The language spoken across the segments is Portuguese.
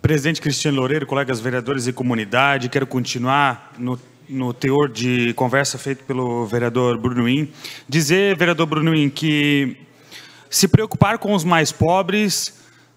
Presidente Cristiano Loureiro, colegas vereadores e comunidade, quero continuar no teor de conversa feito pelo vereador Brunuim. Dizer, vereador Brunuim, que se preocupar com os mais pobres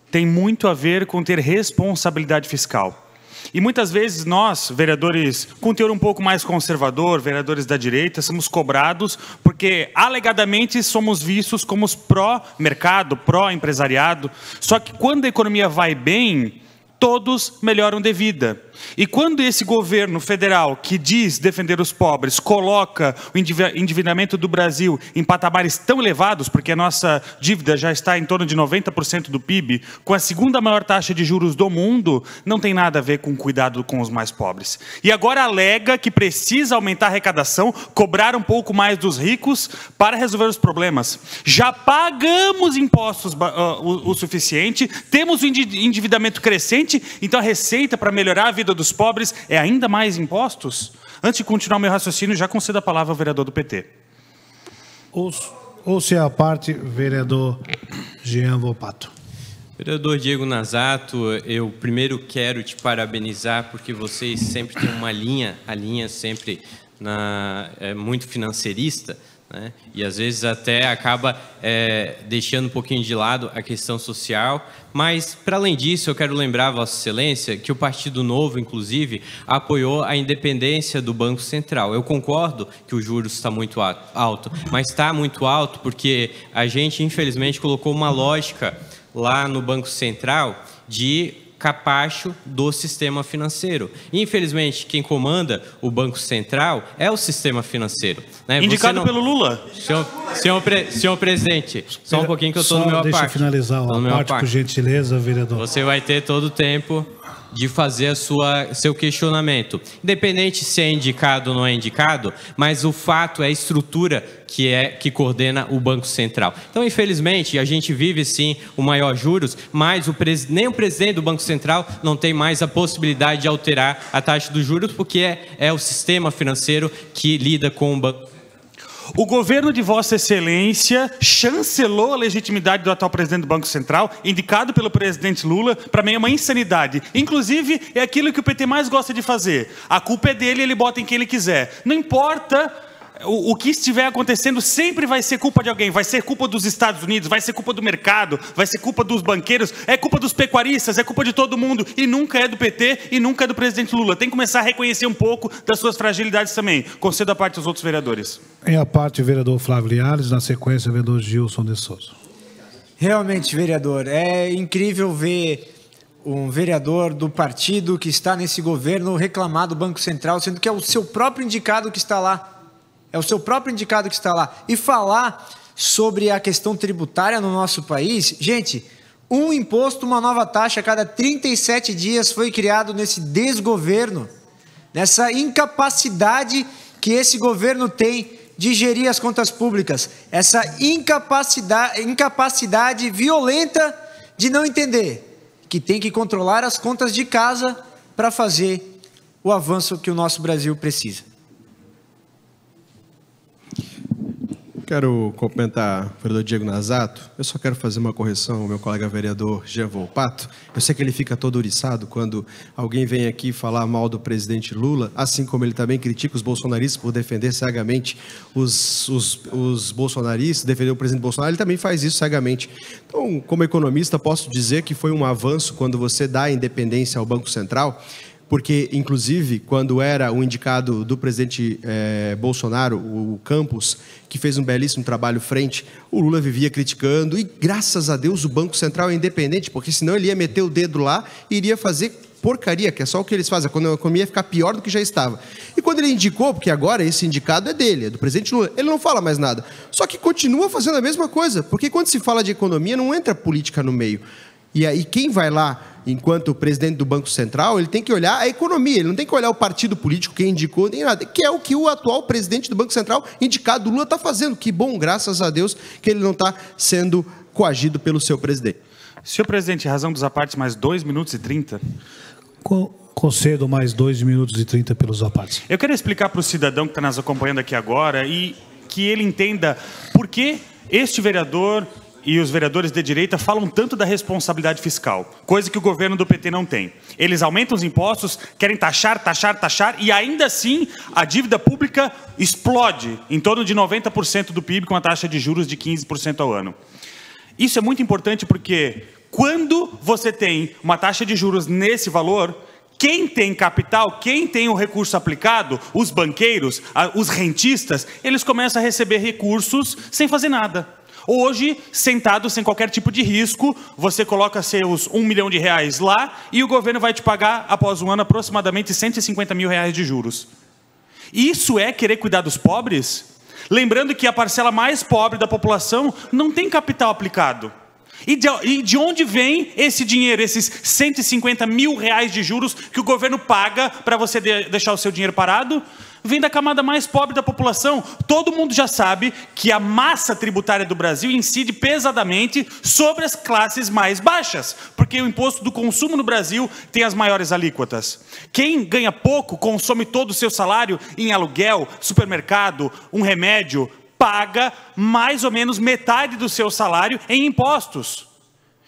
tem muito a ver com ter responsabilidade fiscal. E muitas vezes nós, vereadores com teor um pouco mais conservador, vereadores da direita, somos cobrados porque alegadamente somos vistos como os pró-mercado, pró-empresariado. Só que quando a economia vai bem, todos melhoram de vida. E quando esse governo federal, que diz defender os pobres, coloca o endividamento do Brasil em patamares tão elevados, porque a nossa dívida já está em torno de 90% do PIB, com a segunda maior taxa de juros do mundo, não tem nada a ver com cuidado com os mais pobres. E agora alega que precisa aumentar a arrecadação, cobrar um pouco mais dos ricos para resolver os problemas. Já pagamos impostos o suficiente, temos o endividamento crescente, então a receita para melhorar a vida dos pobres é ainda mais impostos? Antes de continuar meu raciocínio, já concedo a palavra ao vereador do PT. Ouça a parte, vereador Jean Volpato. Vereador Diego Nazato, eu primeiro quero te parabenizar porque vocês sempre têm uma linha, a linha sempre muito financeirista, né? E às vezes até acaba deixando um pouquinho de lado a questão social, mas para além disso eu quero lembrar Vossa Excelência que o Partido Novo, inclusive, apoiou a independência do Banco Central. Eu concordo que o juros está muito alto, mas está muito alto porque a gente infelizmente colocou uma lógica lá no Banco Central de capacho do sistema financeiro. Infelizmente, quem comanda o Banco Central é o sistema financeiro, né? Indicado pelo Lula. Senhor presidente, só um pouquinho que eu estou no meu parte. Deixa eu finalizar a parte, por gentileza, vereador. Você vai ter todo o tempo de fazer seu questionamento. Independente se é indicado ou não é indicado, mas o fato é a estrutura que coordena o Banco Central. Então, infelizmente, a gente vive, sim, o maior juros, mas nem o presidente do Banco Central não tem mais a possibilidade de alterar a taxa dos juros, porque é o sistema financeiro que lida com o banco. O governo de Vossa Excelência chancelou a legitimidade do atual presidente do Banco Central, indicado pelo presidente Lula. Para mim é uma insanidade. Inclusive, é aquilo que o PT mais gosta de fazer. A culpa é dele, ele bota em quem ele quiser. Não importa o que estiver acontecendo, sempre vai ser culpa de alguém. Vai ser culpa dos Estados Unidos, vai ser culpa do mercado, vai ser culpa dos banqueiros, é culpa dos pecuaristas, é culpa de todo mundo. E nunca é do PT e nunca é do presidente Lula. Tem que começar a reconhecer um pouco das suas fragilidades também. Concedo a parte dos outros vereadores. Em a parte, o vereador Flávio Liares, na sequência, o vereador Gilson de Souza. Realmente, vereador, é incrível ver um vereador do partido que está nesse governo reclamar do Banco Central, sendo que é o seu próprio indicado que está lá. É o seu próprio indicado que está lá. E falar sobre a questão tributária no nosso país, gente, um imposto, uma nova taxa a cada 37 dias foi criado nesse desgoverno, nessa incapacidade que esse governo tem de gerir as contas públicas, essa incapacidade violenta de não entender que tem que controlar as contas de casa para fazer o avanço que o nosso Brasil precisa. Quero cumprimentar o vereador Diego Nazato. Eu só quero fazer uma correção ao meu colega vereador Jean Volpato. Eu sei que ele fica todo oriçado quando alguém vem aqui falar mal do presidente Lula, assim como ele também critica os bolsonaristas por defender cegamente os bolsonaristas, defender o presidente Bolsonaro, ele também faz isso cegamente. Então, como economista, posso dizer que foi um avanço quando você dá a independência ao Banco Central, porque, inclusive, quando era o indicado do presidente Bolsonaro, o Campos, que fez um belíssimo trabalho frente, o Lula vivia criticando, e graças a Deus o Banco Central é independente, porque senão ele ia meter o dedo lá e iria fazer porcaria, que é só o que eles fazem, quando a economia ia ficar pior do que já estava. E quando ele indicou, porque agora esse indicado é dele, é do presidente Lula, ele não fala mais nada, só que continua fazendo a mesma coisa, porque quando se fala de economia não entra política no meio. E aí quem vai lá, enquanto presidente do Banco Central, ele tem que olhar a economia, ele não tem que olhar o partido político, quem indicou, nem nada, que é o que o atual presidente do Banco Central, indicado Lula, está fazendo. Que bom, graças a Deus, que ele não está sendo coagido pelo seu presidente. Senhor presidente, razão dos apartes, mais 2 minutos e 30. Concedo mais 2 minutos e 30 pelos apartes. Eu quero explicar para o cidadão que está nos acompanhando aqui agora e que ele entenda por que este vereador e os vereadores de direita falam tanto da responsabilidade fiscal, coisa que o governo do PT não tem. Eles aumentam os impostos, querem taxar, e ainda assim a dívida pública explode em torno de 90% do PIB, com a taxa de juros de 15% ao ano. Isso é muito importante porque quando você tem uma taxa de juros nesse valor, quem tem capital, quem tem o recurso aplicado, os banqueiros, os rentistas, eles começam a receber recursos sem fazer nada. Hoje, sentado sem qualquer tipo de risco, você coloca seus R$1 milhão lá e o governo vai te pagar, após um ano, aproximadamente R$150 mil de juros. Isso é querer cuidar dos pobres? Lembrando que a parcela mais pobre da população não tem capital aplicado. E de onde vem esse dinheiro, esses R$150 mil de juros que o governo paga para você deixar o seu dinheiro parado? Vem da camada mais pobre da população. Todo mundo já sabe que a massa tributária do Brasil incide pesadamente sobre as classes mais baixas, porque o imposto do consumo no Brasil tem as maiores alíquotas. Quem ganha pouco consome todo o seu salário em aluguel, supermercado, um remédio, paga mais ou menos metade do seu salário em impostos.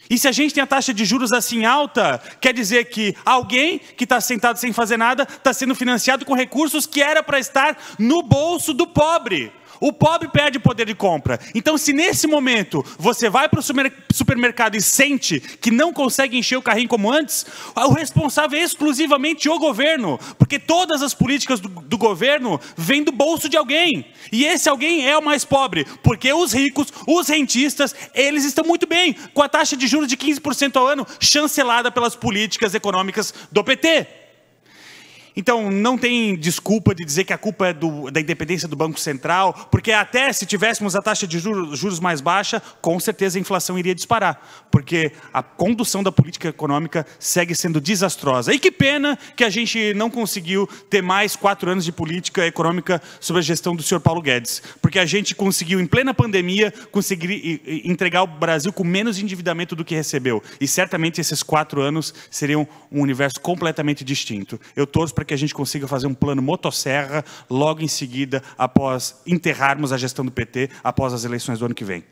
E se a gente tem a taxa de juros assim alta, quer dizer que alguém que está sentado sem fazer nada está sendo financiado com recursos que era para estar no bolso do pobre. O pobre perde poder de compra. Então, se nesse momento você vai para o supermercado e sente que não consegue encher o carrinho como antes, o responsável é exclusivamente o governo, porque todas as políticas do governo vêm do bolso de alguém. E esse alguém é o mais pobre, porque os ricos, os rentistas, eles estão muito bem, com a taxa de juros de 15% ao ano, chancelada pelas políticas econômicas do PT. Então, não tem desculpa de dizer que a culpa é da independência do Banco Central, porque até se tivéssemos a taxa de juros mais baixa, com certeza a inflação iria disparar, porque a condução da política econômica segue sendo desastrosa. E que pena que a gente não conseguiu ter mais 4 anos de política econômica sob a gestão do senhor Paulo Guedes, porque a gente conseguiu, em plena pandemia, conseguir entregar o Brasil com menos endividamento do que recebeu. E certamente esses 4 anos seriam um universo completamente distinto. Eu torço para que a gente consiga fazer um plano motosserra logo em seguida, após enterrarmos a gestão do PT, após as eleições do ano que vem.